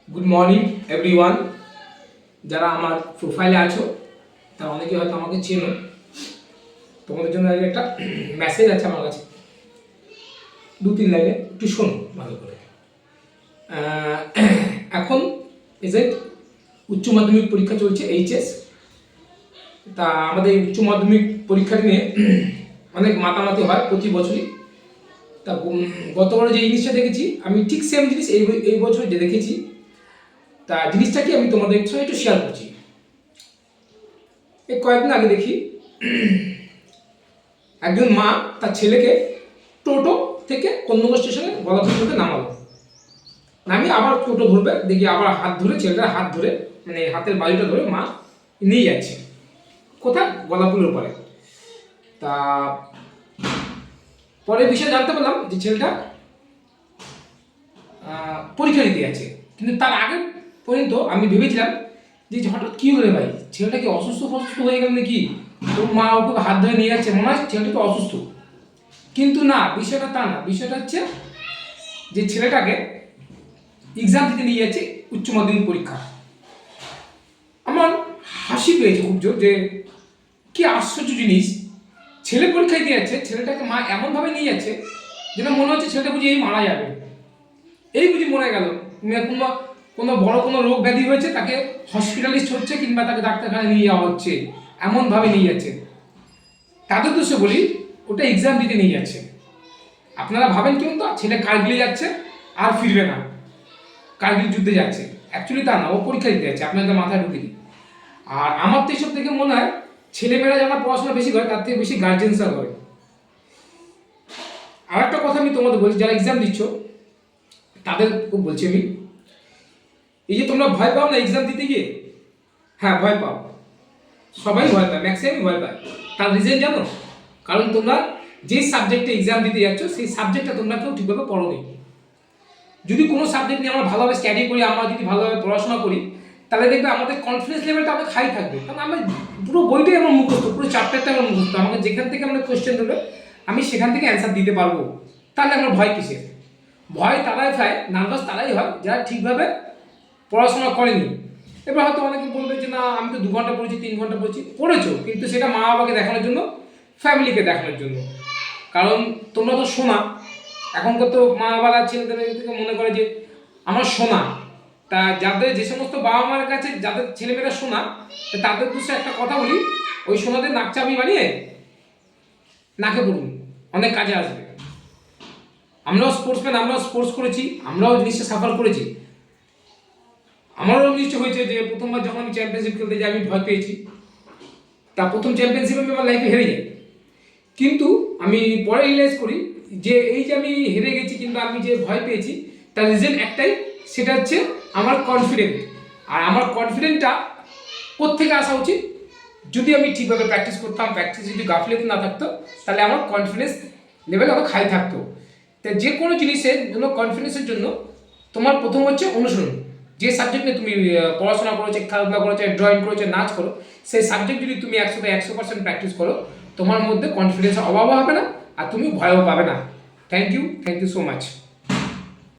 Good morning everyone. যারা আমার প্রোফাইলে আছো তারা অনেকে হয়তো আমাকে চেনো। তোমাদের জন্য একটা মেসেজ আছে আমার কাছে, 2-3 লাইনে একটু শোনো ভালো করে। এখন প্রেজেন্ট উচ্চ মাধ্যমিক পরীক্ষা চলছে, এইচএস। তা আমাদের উচ্চ মাধ্যমিক পরীক্ষা নিয়ে অনেক মাতামাতি হয় প্রতি বছরই। তা গতবারে যে জিনিসটা দেখেছি আমি ঠিক সেম জিনিস এই বছর যে দেখেছি। তা জিনিসটা কি আমি তোমাদের সঙ্গে একটু শেয়ার করছি। এই কয়েকদিন আগে দেখি একজন মা তার ছেলেকে টোটো থেকে কন্যগর স্টেশনে গলাপুর থেকে নামালো। নামিয়ে আবার টোটো ধরবে, দেখি আবার হাত ধরে, ছেলেটার হাত ধরে, মানে হাতের বাড়িটা ধরে মা নিয়ে যাচ্ছে কোথায়, গলাপুরের পরে। তা পরে বিষয়ে জানতে পারলাম যে ছেলেটা পরীক্ষা দিতে যাচ্ছে। কিন্তু তার আগে পর্যন্ত আমি ভেবেছিলাম যে হঠাৎ কী হলো ভাই, ছেলেটা কি অসুস্থ হয়ে গেল নাকি, তোর মা ওকে হাত ধরে নিয়ে যাচ্ছে, মনে হয় ছেলেটা তো অসুস্থ। কিন্তু না, বিষয়টা তা না। বিষয়টা হচ্ছে যে ছেলেটাকে এক্সাম দিতে নিয়ে যাচ্ছে উচ্চ মাধ্যমিক পরীক্ষা। আমার হাসি পেয়েছে খুব জোর, যে কি আশ্চর্য জিনিস। ছেলে পরীক্ষা দিতে যাচ্ছে, ছেলেটাকে মা এমনভাবে নিয়ে যাচ্ছে যেন মনে হচ্ছে ছেলেটা বুঝি এই মারা যাবে, এই বুঝি মরে গেল, কোনো কোনো বড় কোনো রোগ ব্যাধি হয়েছে, তাকে হসপিটালিস্ট হচ্ছে কিংবা তাকে ডাক্তারখানায় নিয়ে যাওয়া হচ্ছে, এমনভাবে নিয়ে যাচ্ছে। তাদের দোষে বলি, ওটা এক্সাম দিতে নিয়ে যাচ্ছে। আপনারা ভাবেন কেমন, তো ছেলে কারগিলে যাচ্ছে আর ফিরবে না, কারগিল যুদ্ধে যাচ্ছে। অ্যাকচুয়ালি তা না, ও পরীক্ষা দিতে যাচ্ছে, আপনাদের মাথায় ঢুকে দিই। আর আমার তো এইসব থেকে মনে হয় ছেলেমেয়েরা যারা পড়াশোনা বেশি করে তার থেকে বেশি গার্জেন্সরা করে। আর একটা কথা আমি তোমাদের বলছি, যারা এক্সাম দিচ্ছ তাদের খুব বলছি আমি, এই যে তোমরা ভয় পাও না এক্সাম দিতে গিয়ে, হ্যাঁ ভয় পাও, সবাই ভয় পায়, ম্যাক্সিমামই ভয় পায়। তার রিজন জানো? কারণ তোমরা যে সাবজেক্টে এক্সাম দিতে যাচ্ছ সেই সাবজেক্টটা তোমরা কেউ ঠিকভাবে পড়োনি। যদি কোনো সাবজেক্ট নিয়ে আমরা ভালোভাবে স্টাডি করি, আমরা যদি ভালোভাবে পড়াশোনা করি, তাহলে দেখবে আমাদের কনফিডেন্স লেভেলটা অনেক হাই থাকবে। কারণ আমরা পুরো বইটাই আমার মুখস্থ, পুরো চ্যাপ্টারটা আমার মুখস্থ, আমাকে যেখান থেকে আমরা কোয়েশ্চেন দেবে আমি সেখান থেকে অ্যান্সার দিতে পারবো। তাহলে আমার ভয় কিসের? ভয় তারাই হয়, নার্ভাস তারাই হয় যারা ঠিকভাবে পড়াশোনা করেনি। এবার হয়তো অনেকে বলবে যে না আমি তো 2 ঘন্টা পড়েছি, 3 ঘন্টা পড়েছো, কিন্তু সেটা মা বাবাকে দেখানোর জন্য, ফ্যামিলিকে দেখানোর জন্য। কারণ তোমরা তো শোনা, এখনকার তো মা বাবারা ছেলেদের থেকে মনে করে যে আমার শোনা। তা যাদের যে সমস্ত বাবা মার কাছে যাদের ছেলেমেয়েরা শোনা, তাদের দোষে একটা কথা বলি, ওই সোনাদের নাকচাবি বানিয়ে নাকে পড়ুন, অনেক কাজে আসবে। আমরাও স্পোর্টসম্যান, আমরাও স্পোর্টস করেছি, আমরাও জিনিসটা সাফার করেছি। আমারও নিশ্চয় হয়েছে যে প্রথমবার যখন আমি চ্যাম্পিয়নশিপ খেলতে যাই আমি ভয় পেয়েছি। তা প্রথম চ্যাম্পিয়নশিপ আমি আমার লাইফে হেরে যাই, কিন্তু আমি পরে রিয়েলাইজ করি যে এই যে আমি হেরে গেছি কিন্তু আমি যে ভয় পেয়েছি তার রিজন একটাই, সেটা হচ্ছে আমার কনফিডেন্ট। আর আমার কনফিডেন্টটা কোত্থেকে আসা উচিত? যদি আমি ঠিকভাবে প্র্যাকটিস করতাম, প্র্যাকটিস যদি গাফিলতি না থাকতো, তাহলে আমার কনফিডেন্স লেভেল অনেক হাই থাকতো। তাই যে কোনো জিনিসের জন্য, কনফিডেন্সের জন্য তোমার প্রথম হচ্ছে অনুসরণ। যে সাবজেক্ট নিয়ে তুমি পড়াশোনা করেছো, খেলাধুলা করেছো, ড্রয়িং করেছো, নাচ করো, সেই সাবজেক্ট যদি তুমি 100% প্র্যাকটিস করো, তোমার মধ্যে কনফিডেন্সের অভাবও হবে না আর তুমি ভয়ও পাবে না। Thank you so much.